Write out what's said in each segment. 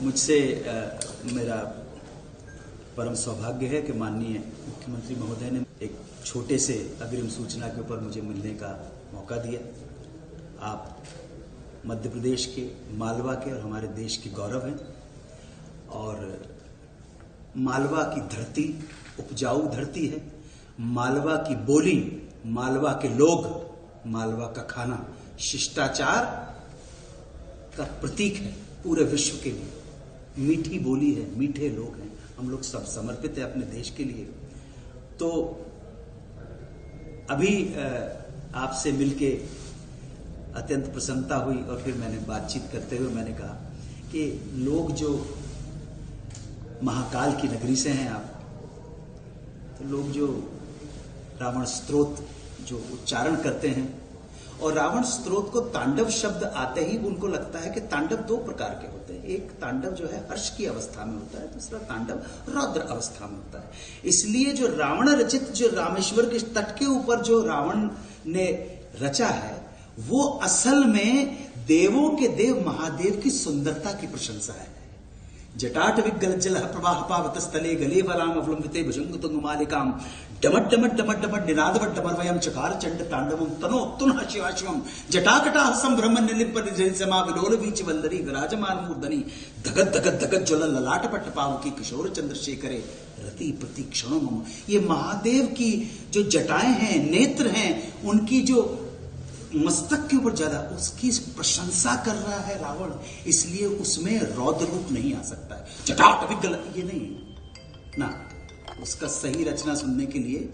मुझसे मेरा परम सौभाग्य है कि माननीय मुख्यमंत्री महोदय ने एक छोटे से अग्रिम सूचना के ऊपर मुझे मिलने का मौका दिया। आप मध्य प्रदेश के, मालवा के और हमारे देश के गौरव हैं और मालवा की धरती उपजाऊ धरती है। मालवा की बोली, मालवा के लोग, मालवा का खाना शिष्टाचार का प्रतीक है पूरे विश्व के लिए। मीठी बोली है, मीठे लोग हैं, हम लोग सब समर्पित है अपने देश के लिए। तो अभी आपसे मिलके अत्यंत प्रसन्नता हुई और फिर मैंने बातचीत करते हुए मैंने कहा कि लोग जो महाकाल की नगरी से हैं आप, तो लोग जो रावण स्तोत्र जो उच्चारण करते हैं, और रावण स्तोत्र को तांडव शब्द आते ही उनको लगता है कि तांडव दो प्रकार के होते हैं। एक तांडव जो है हर्ष की अवस्था में होता है, दूसरा तांडव रौद्र अवस्था में होता है। इसलिए जो रावण रचित, जो रामेश्वर के तट के ऊपर जो रावण ने रचा है, वो असल में देवों के देव महादेव की सुंदरता की प्रशंसा है। जटाट विगल जल प्रवाह पावत स्थले गले वराम अवलंबिते भुजंग तुंग मालिकाम डमट डमट डमट डमट निनादवट डमरवयम चकार चंड तांडवम तनो तुनः शिवाशिवम जटाकटाह संभ्रम निलिप निजमा विलोल बीच वल्लरी विराजमान मूर्धनि धगत धगत धगत ज्वल ललाट पट पावकी किशोर चंद्रशेखरे रति प्रति क्षणो मम। ये महादेव की जो जटाएं हैं, नेत्र हैं, उनकी जो मस्तक के ऊपर ज्यादा उसकी प्रशंसा कर रहा है रावण, इसलिए उसमें रौद्र रूप नहीं आ सकता है। जटाट विगल ये नहीं ना। उसका सही रचना सुनने के लिए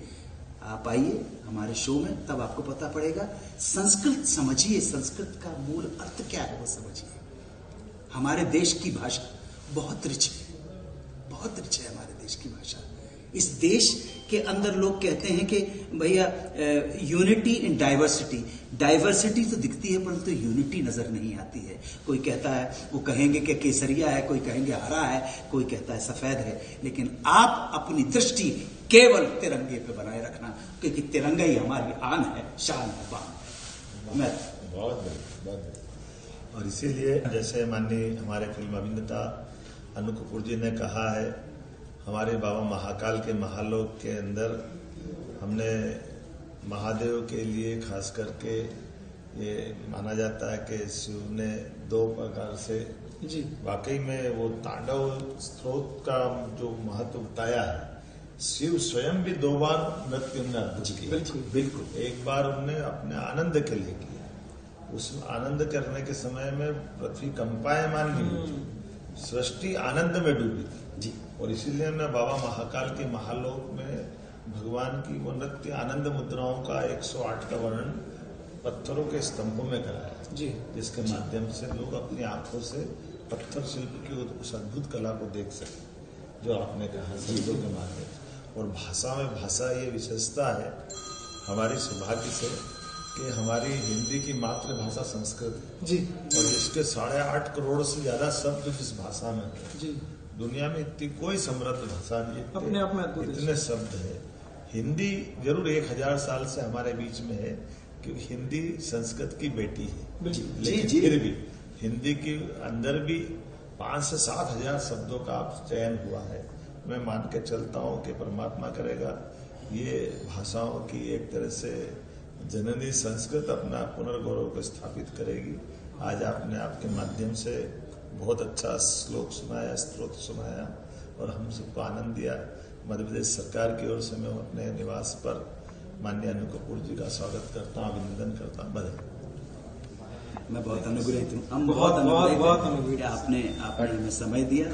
आप आइए हमारे शो में, तब आपको पता पड़ेगा। संस्कृत समझिए, संस्कृत का मूल अर्थ क्या है वो समझिए। हमारे देश की भाषा बहुत रिच है, बहुत रिच है हमारे देश की भाषा। इस देश के अंदर लोग कहते हैं कि भैया यूनिटी इन डाइवर्सिटी। डाइवर्सिटी तो दिखती है परंतु यूनिटी नजर नहीं आती है। कोई कहता है, वो कहेंगे कि केसरिया है, कोई कहेंगे हरा है, कोई कहता है सफेद है, लेकिन आप अपनी दृष्टि केवल तिरंगे पे बनाए रखना, क्योंकि तिरंगा ही हमारी आन है, शान है, बान है। बहुत और इसीलिए जैसे माननीय हमारे फिल्म अभिनेता अनु कपूर जी ने कहा है, हमारे बाबा महाकाल के महालोक के अंदर हमने महादेव के लिए खास करके ये माना जाता है कि शिव ने दो प्रकार से जी वाकई में वो तांडव स्त्रोत का जो महत्व बताया है। शिव स्वयं भी दो बार नृत्य अद्भुत किया। बिल्कुल एक बार उन्होंने अपने आनंद के लिए किया, उस आनंद करने के समय में पृथ्वी कंपायमान नहीं हुई, सृष्टि आनंद में डूबी थी जी। और इसीलिए हमने बाबा महाकाल के महालोक में भगवान की वो नृत्य आनंद मुद्राओं का 108 का वर्णन पत्थरों के स्तंभों में कराया जी, जिसके माध्यम से लोग अपनी आंखों से पत्थर शिल्प की उस अद्भुत कला को देख सके जो आपने कहा शब्दों के माध्यम से। और भाषा में भाषा ये विशेषता है हमारी सौभाग्य से कि हमारी हिंदी की मातृभाषा संस्कृत है जी, और इसके 8.5 करोड़ से ज्यादा शब्द जिस भाषा में है जी। दुनिया में इतनी कोई समृद्ध भाषा नहीं, अपने आप में इतने शब्द है। हिंदी जरूर 1000 साल से हमारे बीच में है, क्योंकि हिंदी संस्कृत की बेटी है, लेकिन फिर भी हिंदी के अंदर भी 5 से 7 हजार शब्दों का चयन हुआ है। मैं मान के चलता हूँ कि परमात्मा करेगा ये भाषाओं की एक तरह से जननी संस्कृत अपना पुनर्गौरव को स्थापित करेगी। आज आपने आपके माध्यम से बहुत अच्छा श्लोक सुनाया, स्तोत्र सुनाया और हम सबको आनंद दिया। मध्य प्रदेश सरकार की ओर से मैं अपने निवास पर माननीय अनु कपूर जी का स्वागत करता हूँ, अभिनंदन करता हूँ। बधाई। मैं बहुत अनुग्रहित हूँ, हम बहुत अनुग्रहित आपने हमें समय दिया।